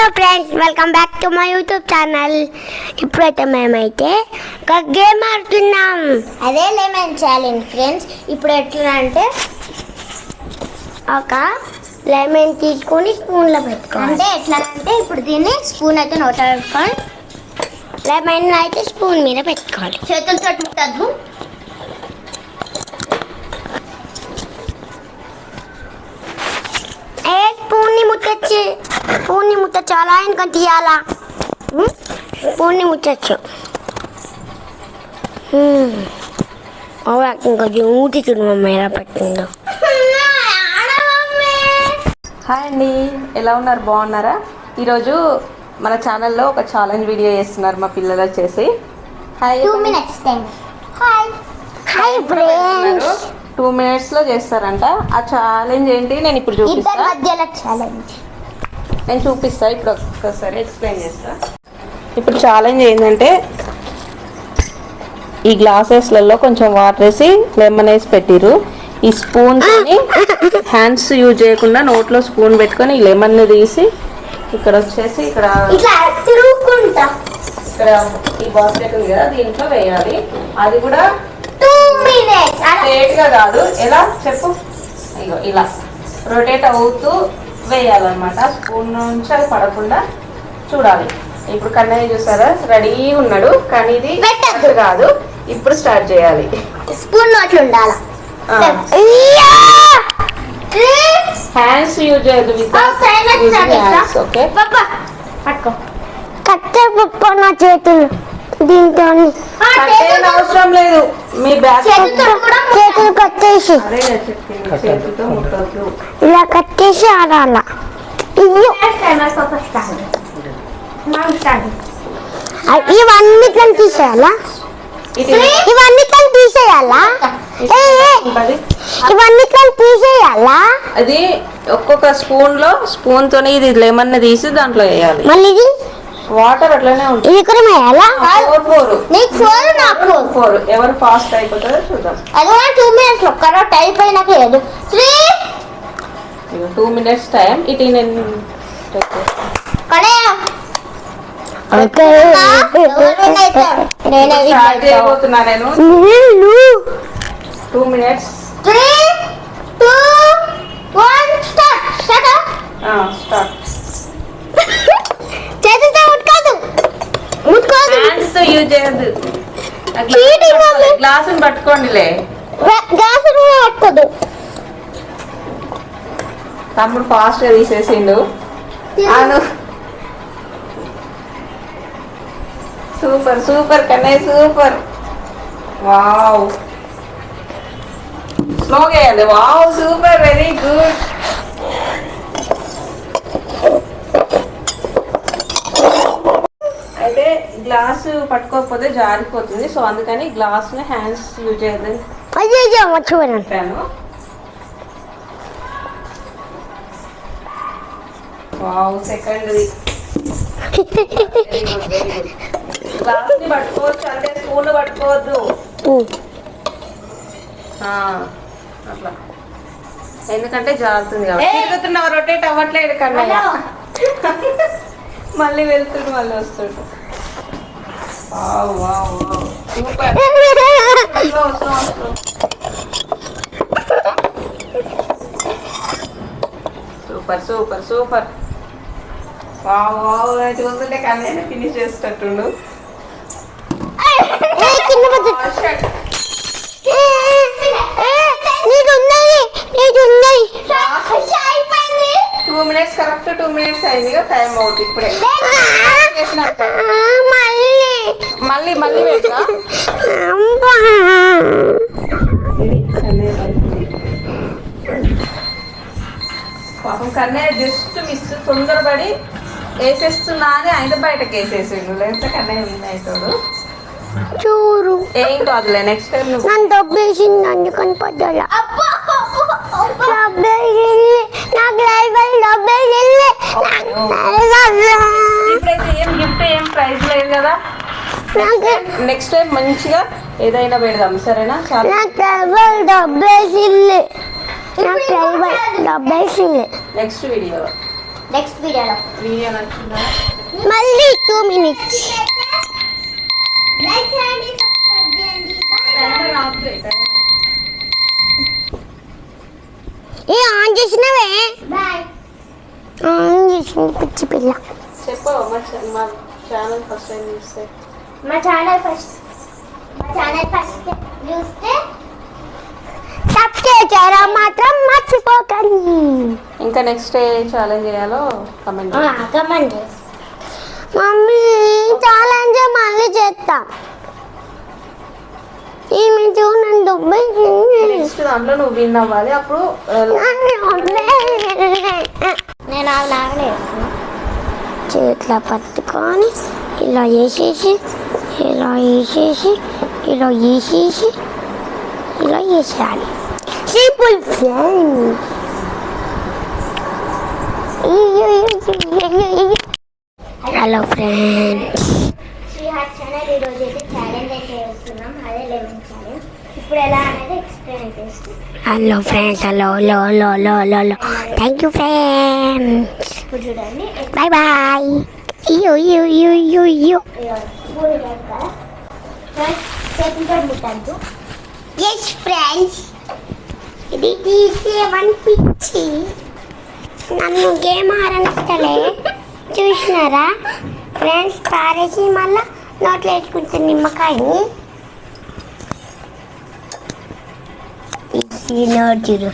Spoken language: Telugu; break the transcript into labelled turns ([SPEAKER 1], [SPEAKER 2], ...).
[SPEAKER 1] Hello friends, welcome back to my YouTube channel. ఇప్పుడైతే మేమైతే ఒక గేమ్ ఆడుతున్నాం, అదే లెమన్ ఛాలెంజ్. ఫ్రెండ్స్, ఇప్పుడు ఎట్లా అంటే ఒక లెమన్ తీసుకొని స్పూన్లో పెట్టుకోవాలి. అంటే ఎట్లా అంటే ఇప్పుడు దీన్ని స్పూన్ అయితే నోట పెట్టుకోవాలి, లెమన్ అయితే స్పూన్ మీద పెట్టుకోవాలి. చేతులతో ముట్టద్దు. స్పూన్ని ముట్టచ్చు, అలా ఇంకా తీయాలా? స్పూన్ని ముట్టచ్చు. ఇంకా ఊటి చూడు మమ్మీ ఎలా పెట్టిందో.
[SPEAKER 2] హాయ్ అండి, ఎలా ఉన్నారు? బాగున్నారా? ఈరోజు మన ఛానల్లో ఒక ఛాలెంజ్ వీడియో చేస్తున్నారు మా పిల్లలు వచ్చేసి. Hi
[SPEAKER 1] 2 minutes time. Hi friends,
[SPEAKER 2] 2 minutes లో చేస్తారంట. ఆ ఛాలెంజ్ ఏంటి నేను ఇప్పుడు చూపిస్తా. నేను చూపిస్తా, ఇప్పుడు ఒక్కసారి ఎక్స్ప్లెయిన్ చేస్తా. ఇప్పుడు ఛాలెంజ్ ఏంటంటే ఈ గ్లాసెస్లలో కొంచెం వాటర్ వేసి లెమన్ వేసి పెట్టిరు. ఈ స్పూన్స్ని హ్యాండ్స్ యూజ్ చేయకుండా నోట్లో స్పూన్ పెట్టుకొని ఈ లెమన్ని తీసి ఇక్కడ వచ్చేసి ఇక్కడ ఈ బాస్కెట్ ఉంది కదా, దీంట్లో వేయాలి. అది కూడా
[SPEAKER 1] 2 minutes
[SPEAKER 2] స్ట్రేట్ గా కాదు, ఎలా చెప్పు, ఇగో ఇలా రొటేట్ అవుతూ వేయాలన్నమాట. స్పూన్ నుంచి అది పడకుండా చూడాలి. ఇప్పుడు కన్నయ్య చూసారా, రెడీ ఉన్నాడు, కానీ ఇది కాదు. ఇప్పుడు స్టార్ట్ చేయాలి.
[SPEAKER 1] స్పూన్ నోట్లు ఉండాలి.
[SPEAKER 2] హ్యాండ్స్ యూజ్ చేయదు, ఓకే?
[SPEAKER 1] కట్టే పప్పు నా చేతులు, దీంతో
[SPEAKER 2] అవసరం లేదు. మీ బ్యాగ్
[SPEAKER 1] చేతులు కట్టేసి
[SPEAKER 2] చేతితో ముట్టద్దు,
[SPEAKER 1] ఇలా కట్టేసి ఆడాల. ఇవన్నీ తీసేయాలా? ఇవన్నీ తీసేయాలా? ఇవన్నీ తీసేయాలా?
[SPEAKER 2] అది ఒక్కొక్క స్పూన్ తోని ఇది లెమన్ తీసి దాంట్లో వేయాలి.
[SPEAKER 1] మళ్ళీ ఇది
[SPEAKER 2] వాటర్ అట్లనే ఉంటుంది.
[SPEAKER 1] ఇది కూడా వేయాలా?
[SPEAKER 2] 4 ఎవరు ఫాస్ట్ అయిపోతుందో చూద్దాం.
[SPEAKER 1] అది కూడా 2 minutes లో కరెక్ట్ అయిపోయినాక లేదు.
[SPEAKER 2] 2 minutes టైం. ఇటు నేను స్టార్ట్ చేయబోతున్నా. నేను 2 minutes.
[SPEAKER 1] 3, 2, 1 స్టార్ట్. చేతులతో ముట్టుకోదు,
[SPEAKER 2] హ్యాండ్స్ తో యూజ్ చేయద్దు. గ్లాసుని పట్టుకోండిలే.
[SPEAKER 1] గ్లాస్ కూడా పట్టుకోదు.
[SPEAKER 2] తమ్ముడు ఫాస్ట్ గా తీసేసిండు. Super super Kannayya, super. Wow, స్లోగా వేయాలి. Wow, super, very good. అయితే గ్లాసు పట్టుకోకపోతే జారిపోతుంది, సో అందుకని గ్లాస్ ని హ్యాండ్స్ యూజ్ చేయదు.
[SPEAKER 1] మర్చిపోయాను.
[SPEAKER 2] వావ్, సెకండ్ గ్లాస్ ని పట్టుకోవచ్చు, అంటే స్పూన్ పట్టుకోవద్దు. అట్లా, ఎందుకంటే జారుతుంది కాబట్టి. తిరుగుతున్నావు, రొటేట్ అవ్వట్లేదు కన్నయ్య. మళ్ళీ వెళ్తుండు, మళ్ళీ వస్తుండు. Super super super. చూస్తుంటే కన్నయ్య ఫినిష్ చేసేటట్టుండు. టూ మినిట్స్, కరెక్ట్ 2 minutes అయింది. టైం అవుట్ ఇప్పుడే. మళ్ళీ పెట్టా. పాపం కన్నయ్య జస్ట్ మిస్, తొందరపడి వేసేస్తున్నా అని ఆయన బయటకు వేసేసిండు, లేకపోతే కన్నయ్య విన్ అవుతాడు.
[SPEAKER 1] చూరు
[SPEAKER 2] ఏం కాదులే, నెక్స్ట్ టైం
[SPEAKER 1] నన్ను దొబ్బేసింది, అందుకని పడ్డా.
[SPEAKER 2] ఇప్పుడైతే ఏం గిఫ్ట్, ఏం ప్రైజ్ లేదు కదా. నెక్స్ట్ టైం మంచిగా ఏదైనా పెడదాం, సరేనా?
[SPEAKER 1] డబ్బేసింది
[SPEAKER 2] నెక్స్ట్ వీడియో
[SPEAKER 1] నెక్స్ట్ వీడియోలో.
[SPEAKER 2] వీడియో నచ్చిందా?
[SPEAKER 1] మళ్ళీ 2 minutes. ఏ ఆన్ చేసినవే? ఆన్ చేసింది పిచ్చి పిల్ల.
[SPEAKER 2] చెప్పు మా ఛానల్ ఫస్ట్ టైం చూస్తే.
[SPEAKER 1] మా ఛానల్ ఫస్ట్ చూస్తే సబ్స్క్రైబ్ చేయడం మాత్రం మర్చిపోకండి.
[SPEAKER 2] ఇంకా నెక్స్ట్ ఏ ఛాలెంజ్ చేయాలో కమెంట్
[SPEAKER 1] కమెంట్. మమ్మీ ఛాలెంజ్ మళ్ళీ చేస్తాం. ఈమె చూడండి
[SPEAKER 2] నెక్స్ట్ దాంట్లో నువ్వు విన్ అవ్వాలి. అప్పుడు
[SPEAKER 1] నేను లాగలేదు. చేతిలో పట్టుకొని ఇలా వేసేసి ఇలా వేసేసి ఇలా వేసేసి ఇలా వేసేయాలి. Simple friends. హలో ఫ్రెండ్స్, ఈరోజు అయితే ఛాలెంజ్ అయితే చేస్తున్నాం. అదే లెమన్ ఛాలెంజ్. ఇప్పుడు ఎలా అనేది ఎక్స్ప్లెయిన్ చేస్తాం. Hello friends, hello hello hello hello hello hello. Thank you friends. ఇప్పుడు చూడండి. Bye bye. అయ్యో అయ్యో అయ్యో అయ్యో అయ్యో. చేతితో ముట్టద్దు. ఎస్ ఫ్రెండ్స్, ఇది తీసేమని పిచ్చి నన్ను గేమ్ ఆడనిస్తలే. చూసినారా ఫ్రెండ్స్? పారేసి మళ్ళా నోట్లో వేసుకుంటాను నిమ్మకాయని. ఇది నోట్ చూడు.